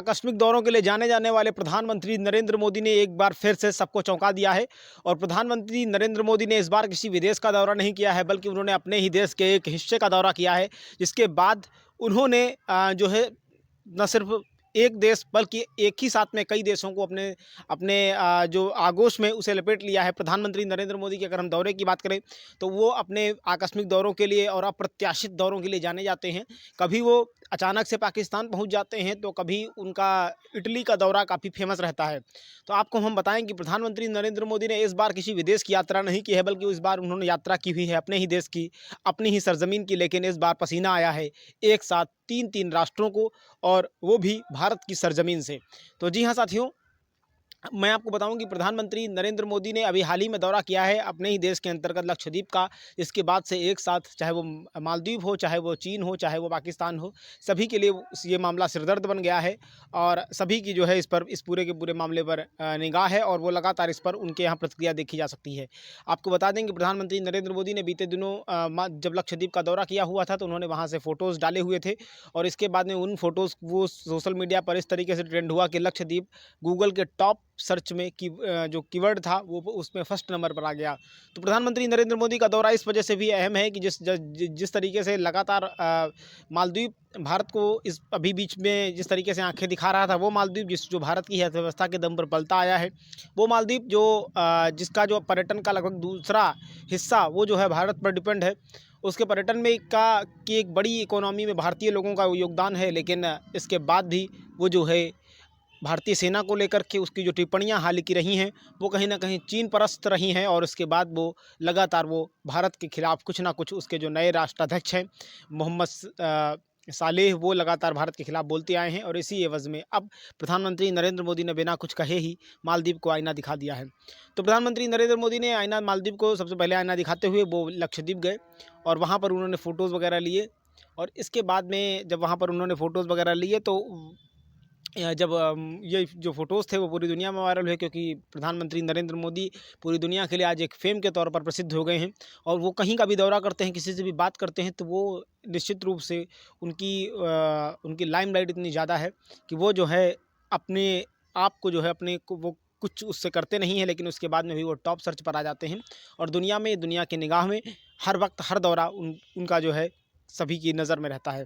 आकस्मिक दौरों के लिए जाने जाने वाले प्रधानमंत्री नरेंद्र मोदी ने एक बार फिर से सबको चौंका दिया है। और प्रधानमंत्री नरेंद्र मोदी ने इस बार किसी विदेश का दौरा नहीं किया है, बल्कि उन्होंने अपने ही देश के एक हिस्से का दौरा किया है, जिसके बाद उन्होंने जो है न सिर्फ एक देश बल्कि एक ही साथ में कई देशों को अपने अपने जो आगोश में उसे लपेट लिया है। प्रधानमंत्री नरेंद्र मोदी के अगर हम दौरे की बात करें तो वो अपने आकस्मिक दौरों के लिए और अप्रत्याशित दौरों के लिए जाने जाते हैं। कभी वो अचानक से पाकिस्तान पहुंच जाते हैं, तो कभी उनका इटली का दौरा काफ़ी फेमस रहता है। तो आपको हम बताएं कि प्रधानमंत्री नरेंद्र मोदी ने इस बार किसी विदेश की यात्रा नहीं की है, बल्कि इस बार उन्होंने यात्रा की हुई है अपने ही देश की, अपनी ही सरजमीन की। लेकिन इस बार पसीना आया है एक साथ 3-3 राष्ट्रों को, और वो भी भारत की सरजमीन से। तो जी हाँ साथियों, मैं आपको बताऊं कि प्रधानमंत्री नरेंद्र मोदी ने अभी हाल ही में दौरा किया है अपने ही देश के अंतर्गत लक्षद्वीप का। इसके बाद से एक साथ, चाहे वो मालदीव हो, चाहे वो चीन हो, चाहे वो पाकिस्तान हो, सभी के लिए ये मामला सिरदर्द बन गया है। और सभी की जो है इस पूरे के पूरे मामले पर निगाह है, और वो लगातार इस पर उनके यहाँ प्रतिक्रिया देखी जा सकती है। आपको बता दें कि प्रधानमंत्री नरेंद्र मोदी ने बीते दिनों जब लक्षद्वीप का दौरा किया हुआ था, तो उन्होंने वहाँ से फ़ोटोज़ डाले हुए थे। और इसके बाद में उन फ़ोटोज़ वो सोशल मीडिया पर इस तरीके से ट्रेंड हुआ कि लक्षद्वीप गूगल के टॉप सर्च में जो कीवर्ड था वो उसमें फर्स्ट नंबर पर आ गया। तो प्रधानमंत्री नरेंद्र मोदी का दौरा इस वजह से भी अहम है कि जिस तरीके से लगातार मालदीव भारत को इस अभी बीच में जिस तरीके से आंखें दिखा रहा था, वो मालदीव जो भारत की अर्थव्यवस्था के दम पर पलता आया है, वो मालदीव जिसका जो पर्यटन का लगभग दूसरा हिस्सा वो जो है भारत पर डिपेंड है, उसके पर्यटन में की एक बड़ी इकोनॉमी में भारतीय लोगों का योगदान है। लेकिन इसके बाद भी वो जो है भारतीय सेना को लेकर के उसकी जो टिप्पणियां हाल की रही हैं, वो कहीं ना कहीं चीन परस्त रही हैं। और उसके बाद वो लगातार भारत के खिलाफ कुछ ना कुछ, उसके जो नए राष्ट्राध्यक्ष हैं मोहम्मद सालेह, वो लगातार भारत के खिलाफ बोलते आए हैं। और इसी एवज में अब प्रधानमंत्री नरेंद्र मोदी ने बिना कुछ कहे ही मालदीव को आईना दिखा दिया है। तो प्रधानमंत्री नरेंद्र मोदी ने मालदीव को सबसे पहले आईना दिखाते हुए वो लक्षद्वीप गए, और वहाँ पर उन्होंने फ़ोटोज़ वगैरह लिए। और इसके बाद में जब वहाँ पर उन्होंने फ़ोटोज़ वगैरह लिए, तो जब ये जो फ़ोटोज़ थे वो पूरी दुनिया में वायरल हुए, क्योंकि प्रधानमंत्री नरेंद्र मोदी पूरी दुनिया के लिए आज एक फ़ेम के तौर पर प्रसिद्ध हो गए हैं। और वो कहीं का भी दौरा करते हैं, किसी से भी बात करते हैं, तो वो निश्चित रूप से उनकी लाइमलाइट इतनी ज़्यादा है कि वो जो है अपने आप को जो है अपने को वो कुछ उससे करते नहीं हैं, लेकिन उसके बाद में भी वो टॉप सर्च पर आ जाते हैं। और दुनिया की निगाह में हर वक्त हर दौरा उनका जो है सभी की नज़र में रहता है।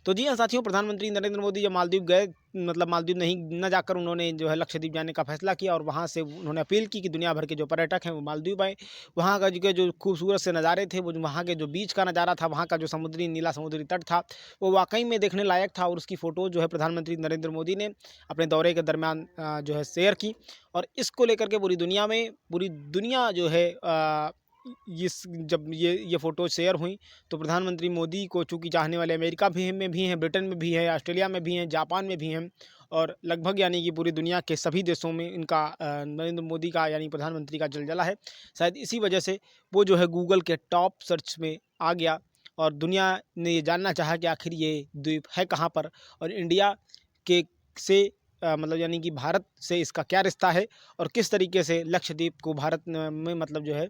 तो जी हाँ साथियों, प्रधानमंत्री नरेंद्र मोदी जब मालदीव गए, मतलब मालदीव नहीं न जाकर उन्होंने जो है लक्षद्वीप जाने का फैसला किया, और वहाँ से उन्होंने अपील की कि दुनिया भर के जो पर्यटक हैं वो मालदीव आए। वहाँ का जो खूबसूरत से नज़ारे थे, वो वहाँ के जो बीच का नज़ारा था, वहाँ का जो नीला समुद्री तट था, वो वाकई में देखने लायक था। और उसकी फ़ोटो जो है प्रधानमंत्री नरेंद्र मोदी ने अपने दौरे के दरमियान जो है शेयर की। और इसको लेकर के पूरी दुनिया जो है जब ये फ़ोटो शेयर हुई, तो प्रधानमंत्री मोदी को चूँकि चाहने वाले अमेरिका में भी हैं, ब्रिटेन में भी हैं, ऑस्ट्रेलिया में भी हैं, जापान में भी हैं, और लगभग यानी कि पूरी दुनिया के सभी देशों में इनका नरेंद्र मोदी का यानी प्रधानमंत्री का जलजला है। शायद इसी वजह से वो जो है गूगल के टॉप सर्च में आ गया, और दुनिया ने ये जानना चाहा कि आखिर ये द्वीप है कहाँ पर, और इंडिया के से मतलब यानी कि भारत से इसका क्या रिश्ता है, और किस तरीके से लक्षद्वीप को भारत में मतलब जो है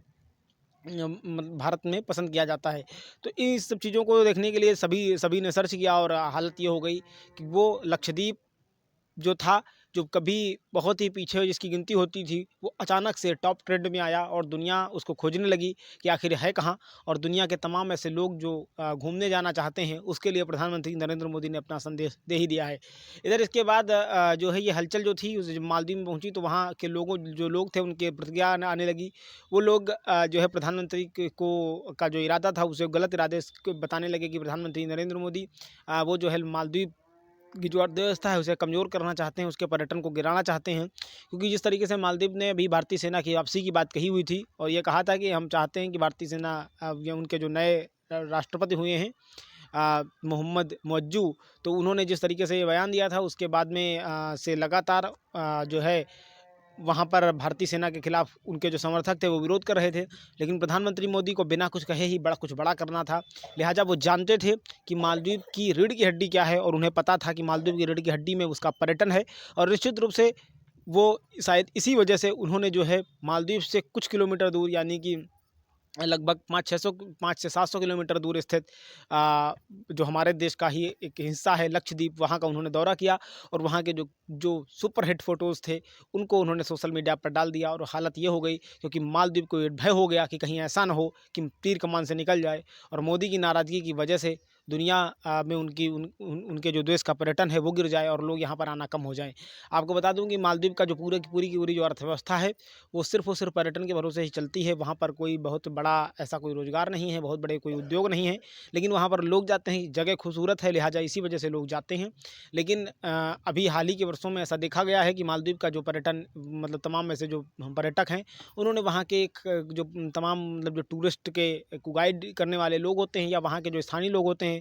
भारत में पसंद किया जाता है। तो इन सब चीज़ों को देखने के लिए सभी ने सर्च किया, और हालत ये हो गई कि वो लक्षद्वीप जो था, जो कभी बहुत ही पीछे जिसकी गिनती होती थी, वो अचानक से टॉप ट्रेंड में आया, और दुनिया उसको खोजने लगी कि आखिर है कहाँ। और दुनिया के तमाम ऐसे लोग जो घूमने जाना चाहते हैं, उसके लिए प्रधानमंत्री नरेंद्र मोदी ने अपना संदेश दे ही दिया है। इधर इसके बाद जो है ये हलचल जो थी जब मालदीव में पहुंची, तो वहाँ के जो लोग थे उनके प्रतिक्रिया आने लगी। वो लोग जो है प्रधानमंत्री का जो इरादा था उसे गलत इरादे बताने लगे कि प्रधानमंत्री नरेंद्र मोदी वो जो है मालदीव की जो अर्थव्यवस्था है उसे कमज़ोर करना चाहते हैं, उसके पर्यटन को गिराना चाहते हैं। क्योंकि जिस तरीके से मालदीव ने अभी भारतीय सेना की वापसी की बात कही हुई थी, और ये कहा था कि हम चाहते हैं कि भारतीय सेना ये उनके जो नए राष्ट्रपति हुए हैं मोहम्मद मुअज्जू, तो उन्होंने जिस तरीके से ये बयान दिया था, उसके बाद में से लगातार जो है वहाँ पर भारतीय सेना के खिलाफ उनके जो समर्थक थे वो विरोध कर रहे थे। लेकिन प्रधानमंत्री मोदी को बिना कुछ कहे ही कुछ बड़ा करना था, लिहाजा वो जानते थे कि मालदीव की रीढ़ की हड्डी क्या है, और उन्हें पता था कि मालदीव की रीढ़ की हड्डी में उसका पर्यटन है। और निश्चित रूप से वो शायद इसी वजह से उन्होंने जो है मालदीव से कुछ किलोमीटर दूर यानी कि लगभग 5 से 700 किलोमीटर दूर स्थित जो हमारे देश का ही एक हिस्सा है लक्षद्वीप, वहाँ का उन्होंने दौरा किया और वहाँ के जो जो सुपर हिट फ़ोटोज़ थे उनको उन्होंने सोशल मीडिया पर डाल दिया। और हालत ये हो गई, क्योंकि मालदीव को ये भय हो गया कि कहीं ऐसा ना हो कि तीर कमान से निकल जाए, और मोदी की नाराज़गी की वजह से दुनिया में उनके जो देश का पर्यटन है वो गिर जाए और लोग यहाँ पर आना कम हो जाए। आपको बता दूं कि मालदीव का जो पूरे की पूरी जो अर्थव्यवस्था है वो सिर्फ़ और सिर्फ पर्यटन के भरोसे ही चलती है। वहाँ पर कोई बहुत बड़ा ऐसा कोई रोज़गार नहीं है, बहुत बड़े कोई उद्योग नहीं है, लेकिन वहाँ पर लोग जाते हैं। जगह खूबसूरत है, लिहाजा इसी वजह से लोग जाते हैं। लेकिन अभी हाल ही के वर्षों में ऐसा देखा गया है कि मालदीव का जो पर्यटन, मतलब तमाम ऐसे जो पर्यटक हैं, उन्होंने वहाँ के एक जो तमाम मतलब जो टूरिस्ट के को गाइड करने वाले लोग होते हैं या वहाँ के जो स्थानीय लोग होते हैं,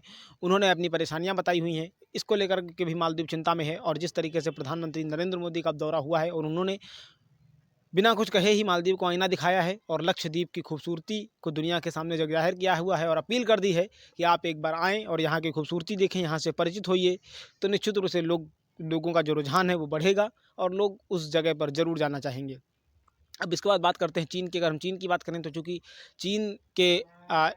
उन्होंने अपनी परेशानियाँ बताई हुई हैं। इसको लेकर के भी मालदीव चिंता में है। और जिस तरीके से प्रधानमंत्री नरेंद्र मोदी का दौरा हुआ है और उन्होंने बिना कुछ कहे ही मालदीव को आईना दिखाया है और लक्षद्वीप की खूबसूरती को दुनिया के सामने जग जाहिर किया हुआ है और अपील कर दी है कि आप एक बार आएँ और यहाँ की खूबसूरती देखें, यहाँ से परिचित होइए, तो निश्चित रूप से लोगों का जो रुझान है वो बढ़ेगा और लोग उस जगह पर ज़रूर जाना चाहेंगे। अब इसके बाद बात करते हैं चीन की। अगर हम चीन की बात करें तो चूँकि चीन के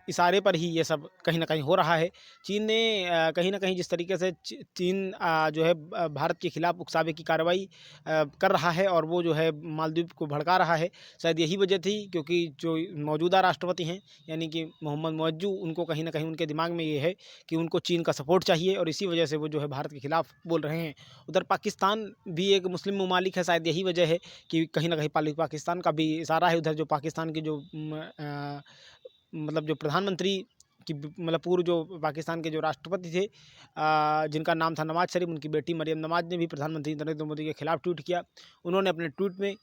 इशारे पर ही ये सब कहीं न कहीं हो रहा है। चीन ने कहीं न कहीं जिस तरीके से चीन जो है भारत के खिलाफ उकसावे की कार्रवाई कर रहा है और वो जो है मालदीव को भड़का रहा है, शायद यही वजह थी, क्योंकि जो मौजूदा राष्ट्रपति हैं यानी कि मोहम्मद मुअज्जू, उनको कहीं न कहीं उनके दिमाग में ये है कि उनको चीन का सपोर्ट चाहिए और इसी वजह से वो जो है भारत के खिलाफ बोल रहे हैं। उधर पाकिस्तान भी एक मुस्लिम ममालिक है, शायद यही वजह है कि कहीं न कहीं पाकिस्तान का भी इशारा है। उधर जो पाकिस्तान की जो मतलब जो प्रधानमंत्री की मतलब पूर्व जो पाकिस्तान के जो राष्ट्रपति थे, जिनका नाम था नवाज शरीफ, उनकी बेटी मरियम नवाज ने भी प्रधानमंत्री नरेंद्र मोदी के खिलाफ ट्वीट किया। उन्होंने अपने ट्वीट में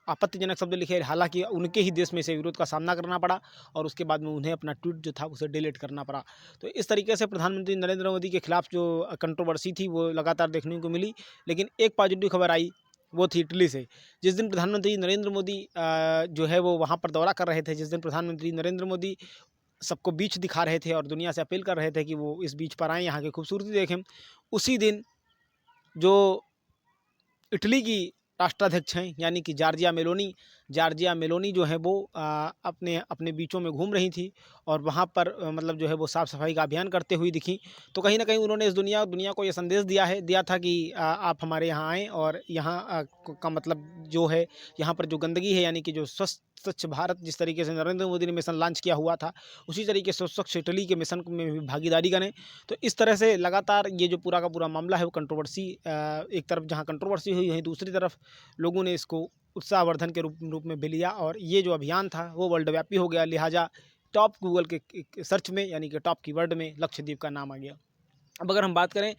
आपत्तिजनक शब्द लिखे, हालांकि उनके ही देश में से विरोध का सामना करना पड़ा और उसके बाद में उन्हें अपना ट्वीट जो था उसे डिलीट करना पड़ा। तो इस तरीके से प्रधानमंत्री नरेंद्र मोदी के खिलाफ जो कंट्रोवर्सी थी वो लगातार देखने को मिली। लेकिन एक पॉजिटिव खबर आई, वो थी इटली से। जिस दिन प्रधानमंत्री नरेंद्र मोदी जो है वो वहाँ पर दौरा कर रहे थे, जिस दिन प्रधानमंत्री नरेंद्र मोदी सबको बीच दिखा रहे थे और दुनिया से अपील कर रहे थे कि वो इस बीच पर आएँ, यहाँ की खूबसूरती देखें, उसी दिन जो इटली की राष्ट्राध्यक्ष हैं यानी कि जॉर्जिया मेलोनी जो है वो अपने अपने बीचों में घूम रही थी और वहाँ पर मतलब जो है वो साफ़ सफाई का अभियान करते हुए दिखी। तो कहीं ना कहीं उन्होंने इस दुनिया को ये संदेश दिया था कि आप हमारे यहाँ आएँ और यहाँ का मतलब जो है यहाँ पर जो गंदगी है यानी कि जो स्वच्छ भारत जिस तरीके से नरेंद्र मोदी ने मिशन लॉन्च किया हुआ था, उसी तरीके से स्वच्छ इटली के मिशन में भी भागीदारी करें। तो इस तरह से लगातार ये जो पूरा का पूरा मामला है वो कंट्रोवर्सी, एक तरफ जहाँ कंट्रोवर्सी हुई है, दूसरी तरफ लोगों ने इसको उत्साहवर्धन के रूप में भी लिया और ये जो अभियान था वो वर्ल्ड व्यापी हो गया। लिहाजा टॉप गूगल के सर्च में यानी कि टॉप कीवर्ड में लक्षद्वीप का नाम आ गया। अब अगर हम बात करें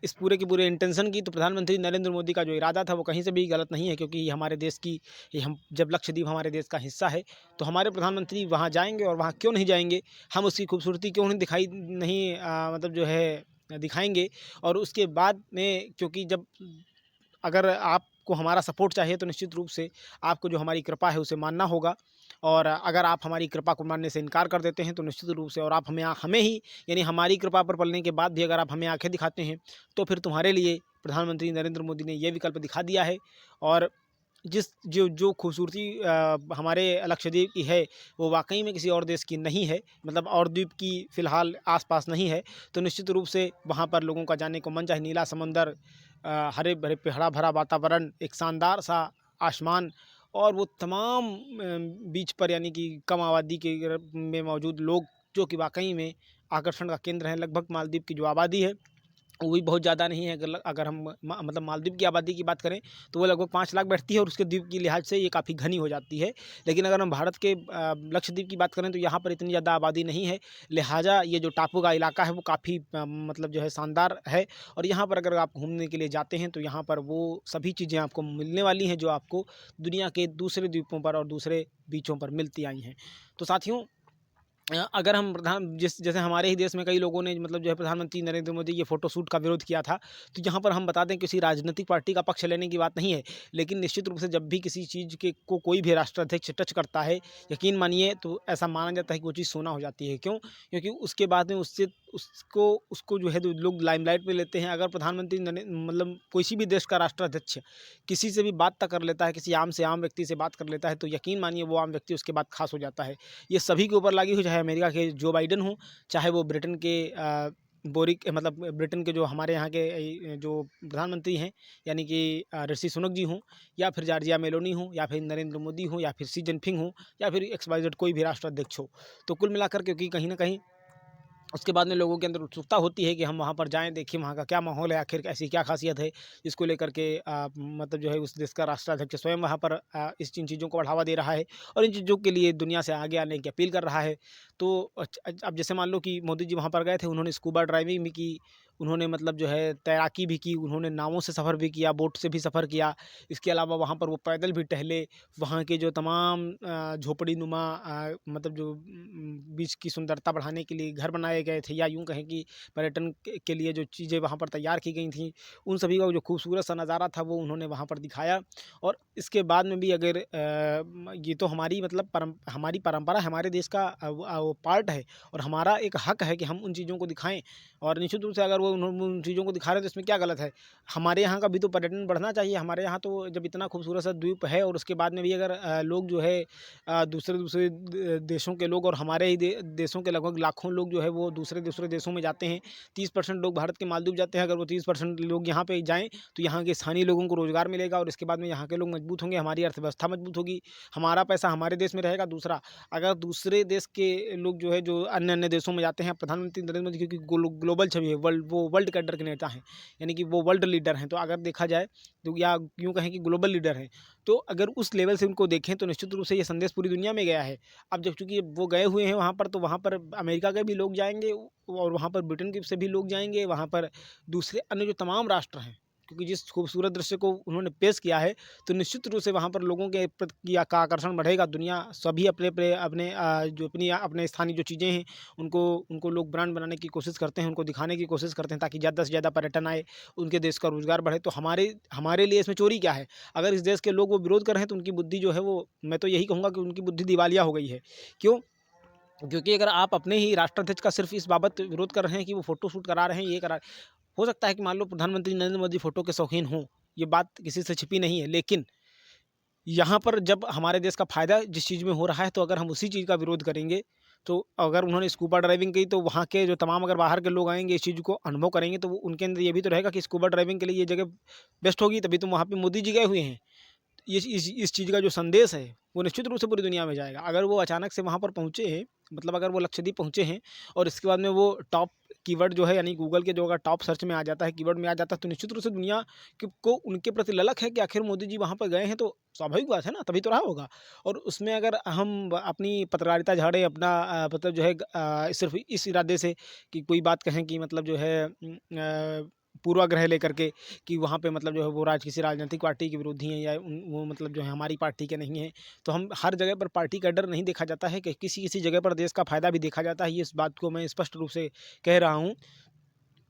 इस पूरे के पूरे इंटेंशन की, तो प्रधानमंत्री नरेंद्र मोदी का जो इरादा था वो कहीं से भी गलत नहीं है, क्योंकि ये हमारे देश की, ये हम जब लक्षद्वीप हमारे देश का हिस्सा है तो हमारे प्रधानमंत्री वहाँ जाएंगे और वहाँ क्यों नहीं जाएंगे, हम उसकी खूबसूरती क्यों नहीं मतलब जो है दिखाएंगे। और उसके बाद में, क्योंकि जब अगर आपको हमारा सपोर्ट चाहिए तो निश्चित रूप से आपको जो हमारी कृपा है उसे मानना होगा। और अगर आप हमारी कृपा को मानने से इनकार कर देते हैं तो निश्चित रूप से, और आप हमें ही यानी हमारी कृपा पर पलने के बाद भी अगर आप हमें आंखें दिखाते हैं तो फिर तुम्हारे लिए प्रधानमंत्री नरेंद्र मोदी ने ये विकल्प दिखा दिया है। और जो खूबसूरती हमारे लक्षद्वीप की है वो वाकई में किसी और देश की नहीं है, मतलब और द्वीप की फ़िलहाल आसपास नहीं है। तो निश्चित रूप से वहाँ पर लोगों का जाने को मन, चाहे नीला समंदर, हरे भरे हरा भरा वातावरण, एक शानदार सा आसमान और वो तमाम बीच पर यानी कि कम आबादी के में मौजूद लोग, जो कि वाकई में आकर्षण का केंद्र हैं। लगभग मालदीव की जो आबादी है वो भी बहुत ज़्यादा नहीं है। अगर हम मतलब मालदीव की आबादी की बात करें तो वो लगभग 5 लाख बैठती है और उसके द्वीप की लिहाज से ये काफ़ी घनी हो जाती है। लेकिन अगर हम भारत के लक्षद्वीप की बात करें तो यहाँ पर इतनी ज़्यादा आबादी नहीं है, लिहाजा ये जो टापू का इलाका है वो काफ़ी मतलब जो है शानदार है। और यहाँ पर अगर आप घूमने के लिए जाते हैं तो यहाँ पर वो सभी चीज़ें आपको मिलने वाली हैं जो आपको दुनिया के दूसरे द्वीपों पर और दूसरे बीचों पर मिलती आई हैं। तो साथियों, अगर हम जैसे हमारे ही देश में कई लोगों ने मतलब जो है प्रधानमंत्री नरेंद्र मोदी ये फ़ोटो शूट का विरोध किया था, तो यहाँ पर हम बता दें किसी राजनीतिक पार्टी का पक्ष लेने की बात नहीं है, लेकिन निश्चित रूप से जब भी किसी चीज़ के को कोई भी राष्ट्राध्यक्ष टच करता है, यकीन मानिए तो ऐसा माना जाता है कि वो चीज़ सोना हो जाती है। क्यों? क्योंकि उसके बाद में उससे उसको उसको जो है जो लोग लाइमलाइट में लेते हैं। अगर प्रधानमंत्री मतलब किसी भी देश का राष्ट्राध्यक्ष किसी से भी बात तक कर लेता है, किसी आम से आम व्यक्ति से बात कर लेता है, तो यकीन मानिए वो आम व्यक्ति उसके बाद खास हो जाता है। ये सभी के ऊपर लागू हो, चाहे अमेरिका के जो बाइडेन हों, चाहे वो ब्रिटेन के मतलब ब्रिटेन के जो हमारे यहाँ के जो प्रधानमंत्री हैं, यानी कि ऋषि सुनक जी हों, या फिर जॉर्जिया मेलोनी हों, या फिर नरेंद्र मोदी हों, या फिर शी जिनपिंग हों, या फिर एक्स वाई जेड कोई भी राष्ट्राध्यक्ष हो। तो कुल मिलाकर क्योंकि कहीं न कहीं उसके बाद में लोगों के अंदर उत्सुकता होती है कि हम वहाँ पर जाएँ, देखें वहाँ का क्या माहौल है, आखिर ऐसी क्या ख़ासियत है, जिसको लेकर के मतलब जो है उस देश का राष्ट्राध्यक्ष स्वयं वहाँ पर इन चीज़ों को बढ़ावा दे रहा है और इन चीज़ों के लिए दुनिया से आगे आने की अपील कर रहा है। तो अब जैसे मान लो कि मोदी जी वहाँ पर गए थे, उन्होंने स्कूबा ड्राइविंग भी की, उन्होंने मतलब जो है तैराकी भी की, उन्होंने नावों से सफ़र भी किया, बोट से भी सफ़र किया। इसके अलावा वहाँ पर वो पैदल भी टहले, वहाँ के जो तमाम झोपड़ी-नुमा मतलब जो बीच की सुंदरता बढ़ाने के लिए घर बनाए गए थे, या यूँ कहें कि पर्यटन के लिए जो चीज़ें वहाँ पर तैयार की गई थीं, उन सभी का जो खूबसूरत सा नज़ारा था वो उन्होंने वहाँ पर दिखाया। और इसके बाद में भी अगर ये तो हमारी मतलब हमारी परंपरा, हमारे देश का वो पार्ट है और हमारा एक हक है कि हम उन चीज़ों को दिखाएँ। और निश्चित रूप से अगर वो उन चीज़ों को दिखा रहे हैं तो इसमें क्या गलत है? हमारे यहाँ का भी तो पर्यटन बढ़ना चाहिए। हमारे यहाँ तो जब इतना खूबसूरत सा द्वीप है और उसके बाद में भी अगर लोग जो है दूसरे देशों के लोग और हमारे ही देशों के लगभग लाखों लोग जो है वो दूसरे देशों में जाते हैं। 30% लोग भारत के मालदीव जाते हैं। अगर वो 30% लोग यहाँ पे जाएँ तो यहाँ के स्थानीय लोगों को रोज़गार मिलेगा और इसके बाद में यहाँ के लोग मजबूत होंगे, हमारी अर्थव्यवस्था मजबूत होगी, हमारा पैसा हमारे देश में रहेगा। दूसरा, अगर दूसरे देश के लोग जो है जो अन्य देशों में जाते हैं, प्रधानमंत्री नरेंद्र मोदी क्योंकि ग्लोबल छवि है, वो वर्ल्ड कैडर के नेता हैं, यानी कि वो वर्ल्ड लीडर हैं। तो अगर देखा जाए तो या यूँ कहें कि ग्लोबल लीडर हैं, तो अगर उस लेवल से उनको देखें तो निश्चित रूप से ये संदेश पूरी दुनिया में गया है। अब जब चूँकि वो गए हुए हैं वहाँ पर, तो वहाँ पर अमेरिका के भी लोग जाएँगे और वहाँ पर ब्रिटेन के से भी लोग जाएँगे, वहाँ पर दूसरे अन्य जो तमाम राष्ट्र हैं, क्योंकि जिस खूबसूरत दृश्य को उन्होंने पेश किया है, तो निश्चित रूप से वहाँ पर लोगों के प्रति का आकर्षण बढ़ेगा। दुनिया सभी अपने स्थानीय जो चीज़ें हैं, उनको उनको लोग ब्रांड बनाने की कोशिश करते हैं, उनको दिखाने की कोशिश करते हैं ताकि ज़्यादा से ज़्यादा पर्यटन आए, उनके देश का रोज़गार बढ़े। तो हमारे हमारे लिए इसमें चोरी क्या है? अगर इस देश के लोग वो विरोध कर रहे हैं तो उनकी बुद्धि जो है वो, मैं तो यही कहूँगा कि उनकी बुद्धि दिवालिया हो गई है। क्यों? क्योंकि अगर आप अपने ही राष्ट्राध्यक्ष का सिर्फ़ इस बाबत विरोध कर रहे हैं कि वो फ़ोटो शूट करा रहे हैं, ये करा, हो सकता है कि मान लो प्रधानमंत्री नरेंद्र मोदी फ़ोटो के शौकीन हों, ये बात किसी से छिपी नहीं है। लेकिन यहाँ पर जब हमारे देश का फ़ायदा जिस चीज़ में हो रहा है, तो अगर हम उसी चीज़ का विरोध करेंगे, तो अगर उन्होंने स्कूबा ड्राइविंग की, तो वहाँ के जो तमाम अगर बाहर के लोग आएँगे, इस चीज़ को अनुभव करेंगे, तो वो उनके अंदर ये भी तो रहेगा कि स्कूबा ड्राइविंग के लिए ये जगह बेस्ट होगी, तभी तो वहाँ पे मोदी जी गए हुए हैं। इस चीज़ का जो संदेश है, वो निश्चित रूप से पूरी दुनिया में जाएगा। अगर वो अचानक से वहाँ पर पहुँचे हैं, मतलब अगर वो लक्षद्वीप पहुँचे हैं और इसके बाद में वो टॉप कीवर्ड जो है, यानी गूगल के जो अगर टॉप सर्च में आ जाता है, कीवर्ड में आ जाता है, तो निश्चित रूप से दुनिया को उनके प्रति ललक है कि आखिर मोदी जी वहाँ पर गए हैं, तो स्वाभाविक बात है ना, तभी तो रहा होगा। और उसमें अगर हम अपनी पत्रकारिता झाड़ें, अपना मतलब जो है सिर्फ़ इस इरादे से कि कोई बात कहें कि मतलब जो है पूर्वाग्रह लेकर के कि वहाँ पे मतलब जो है वो किसी राजनीतिक पार्टी के विरोधी हैं, या वो मतलब जो है हमारी पार्टी के नहीं हैं। तो हम हर जगह पर पार्टी का डर नहीं देखा जाता है, कि किसी जगह पर देश का फ़ायदा भी देखा जाता है। ये इस बात को मैं स्पष्ट रूप से कह रहा हूँ।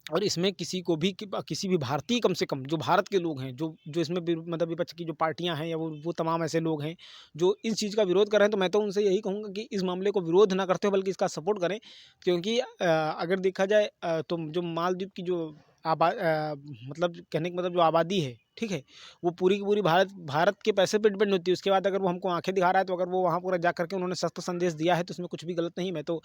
और इसमें किसी को भी किसी भी भारतीय, कम से कम जो भारत के लोग हैं, जो इसमें मतलब विपक्ष की जो पार्टियां हैं, या वो तमाम ऐसे लोग हैं जो इस चीज़ का विरोध कर रहे हैं, तो मैं तो उनसे यही कहूँगा कि इस मामले को विरोध ना करते हो बल्कि इसका सपोर्ट करें। क्योंकि अगर देखा जाए तो जो मालदीव की जो मतलब कहने का मतलब जो आबादी है, ठीक है, वो पूरी की पूरी भारत के पैसे पे डिपेंड होती है। उसके बाद अगर वो हमको आंखें दिखा रहा है, तो अगर वो वहाँ पूरा जा करके उन्होंने सख्त संदेश दिया है, तो इसमें कुछ भी गलत नहीं। मैं तो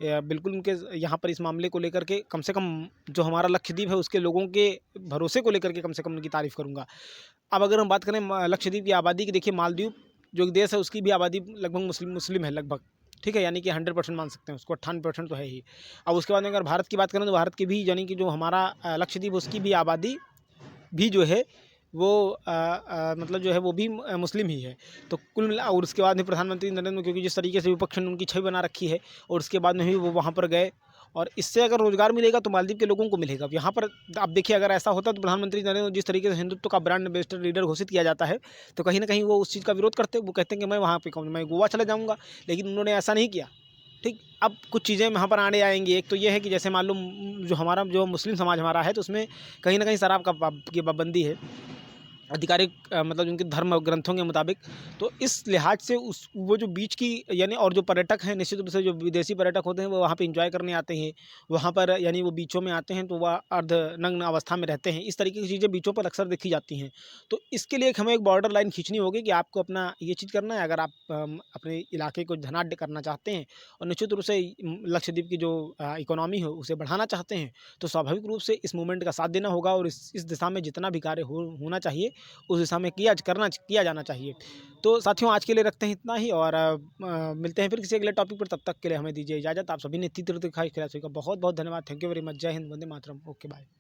बिल्कुल उनके यहाँ पर इस मामले को लेकर के, कम से कम जो हमारा लक्षद्वीप है उसके लोगों के भरोसे को लेकर के, कम से कम उनकी तारीफ़ करूँगा। अब अगर हम बात करें लक्षद्वीप की आबादी की, देखिए मालदीव जो एक देश है उसकी भी आबादी लगभग मुस्लिम है लगभग, ठीक है, यानी कि 100% मान सकते हैं उसको, 98% तो है ही। अब उसके बाद में अगर भारत की बात करें, तो भारत की भी, यानी कि जो हमारा लक्षद्वीप, उसकी भी आबादी भी जो है वो मतलब जो है वो भी मुस्लिम ही है। तो कुल मिला, और उसके बाद में प्रधानमंत्री नरेंद्र मोदी, क्योंकि जिस तरीके से विपक्ष ने उनकी छवि बना रखी है, और उसके बाद में भी वो वहाँ पर गए, और इससे अगर रोज़गार मिलेगा तो मालदीव के लोगों को मिलेगा। अब यहाँ पर आप देखिए, अगर ऐसा होता तो प्रधानमंत्री नरेंद्र मोदी, जिस तरीके से हिंदुत्व का ब्रांड एम्बेसडर लीडर घोषित किया जाता है, तो कहीं न कहीं वो उस चीज़ का विरोध करते, वो कहते हैं कि मैं वहाँ पे कहूँ, मैं गोवा चला जाऊँगा, लेकिन उन्होंने ऐसा नहीं किया। ठीक, अब कुछ चीज़ें यहाँ पर आने आएँगी। एक तो ये है कि जैसे मान लो जो हमारा जो मुस्लिम समाज हमारा है, तो उसमें कहीं न कहीं शराब का पाब की पाबंदी है। आधिकारिक मतलब उनके धर्म और ग्रंथों के मुताबिक। तो इस लिहाज से उस वो जो बीच की यानी और जो पर्यटक हैं, निश्चित रूप से जो विदेशी पर्यटक होते हैं वो वहाँ पे एंजॉय करने आते हैं। वहाँ पर यानी वो बीचों में आते हैं तो वह अर्धनग्न अवस्था में रहते हैं। इस तरीके की चीज़ें बीचों पर अक्सर देखी जाती हैं। तो इसके लिए एक हमें एक बॉर्डर लाइन खींचनी होगी कि आपको अपना ये चीज़ करना है, अगर आप अपने इलाके को धनाढ्य करना चाहते हैं और निश्चित रूप से लक्षद्वीप की जो इकोनॉमी हो उसे बढ़ाना चाहते हैं, तो स्वाभाविक रूप से इस मूवमेंट का साथ देना होगा और इस दिशा में जितना भी कार्य होना चाहिए उस दिशा में किया जाना चाहिए। तो साथियों, आज के लिए रखते हैं इतना ही और मिलते हैं फिर किसी अगले टॉपिक पर। तब तक के लिए हमें दीजिए इजाज़त। आप सभी ने इतनी देर तक दिखाई, बहुत बहुत धन्यवाद। Thank you very much. जय हिंद, वंदे मातरम। Okay, bye.